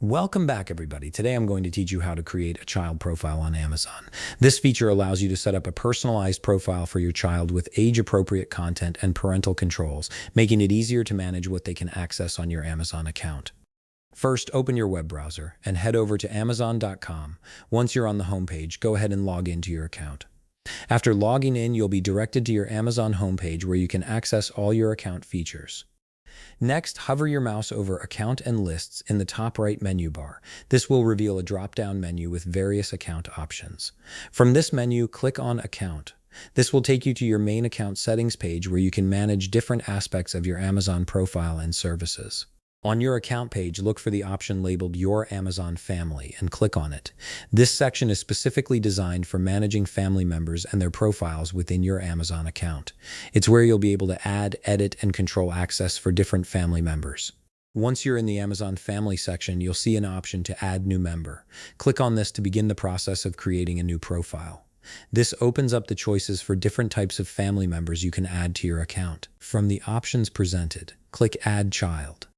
Welcome back, everybody. Today I'm going to teach you how to create a child profile on Amazon. This feature allows you to set up a personalized profile for your child with age-appropriate content and parental controls, making it easier to manage what they can access on your Amazon account. First, open your web browser and head over to Amazon.com. Once you're on the homepage, go ahead and log into your account. After logging in, you'll be directed to your Amazon homepage where you can access all your account features. Next, hover your mouse over Account and Lists in the top right menu bar. This will reveal a drop-down menu with various account options. From this menu, click on Account. This will take you to your main account settings page where you can manage different aspects of your Amazon profile and services. On your account page, look for the option labeled Your Amazon Family and click on it. This section is specifically designed for managing family members and their profiles within your Amazon account. It's where you'll be able to add, edit, and control access for different family members. Once you're in the Amazon Family section, you'll see an option to add new member. Click on this to begin the process of creating a new profile. This opens up the choices for different types of family members you can add to your account. From the options presented, click Add Child.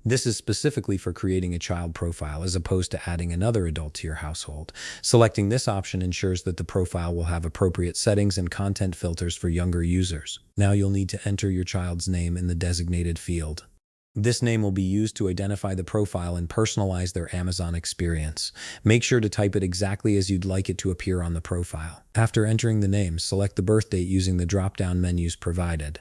This is specifically for creating a child profile as opposed to adding another adult to your household. Selecting this option ensures that the profile will have appropriate settings and content filters for younger users. Now you'll need to enter your child's name in the designated field. This name will be used to identify the profile and personalize their Amazon experience. Make sure to type it exactly as you'd like it to appear on the profile. After entering the name, select the birth date using the drop-down menus provided.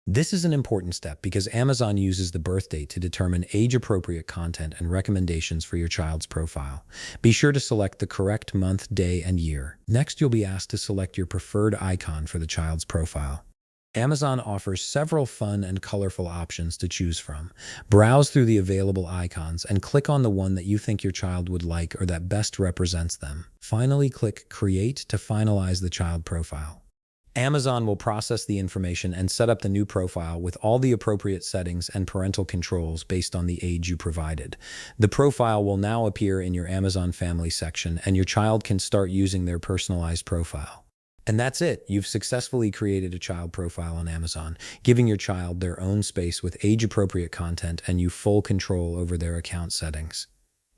This is an important step because Amazon uses the birth date to determine age-appropriate content and recommendations for your child's profile. Be sure to select the correct month, day, and year. Next, you'll be asked to select your preferred icon for the child's profile. Amazon offers several fun and colorful options to choose from. Browse through the available icons and click on the one that you think your child would like or that best represents them. Finally, click Create to finalize the child profile. Amazon will process the information and set up the new profile with all the appropriate settings and parental controls based on the age you provided. The profile will now appear in your Amazon Family section, and your child can start using their personalized profile. And that's it. You've successfully created a child profile on Amazon, giving your child their own space with age-appropriate content and you full control over their account settings.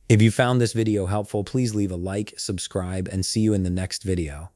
If you found this video helpful, please leave a like, subscribe, and see you in the next video.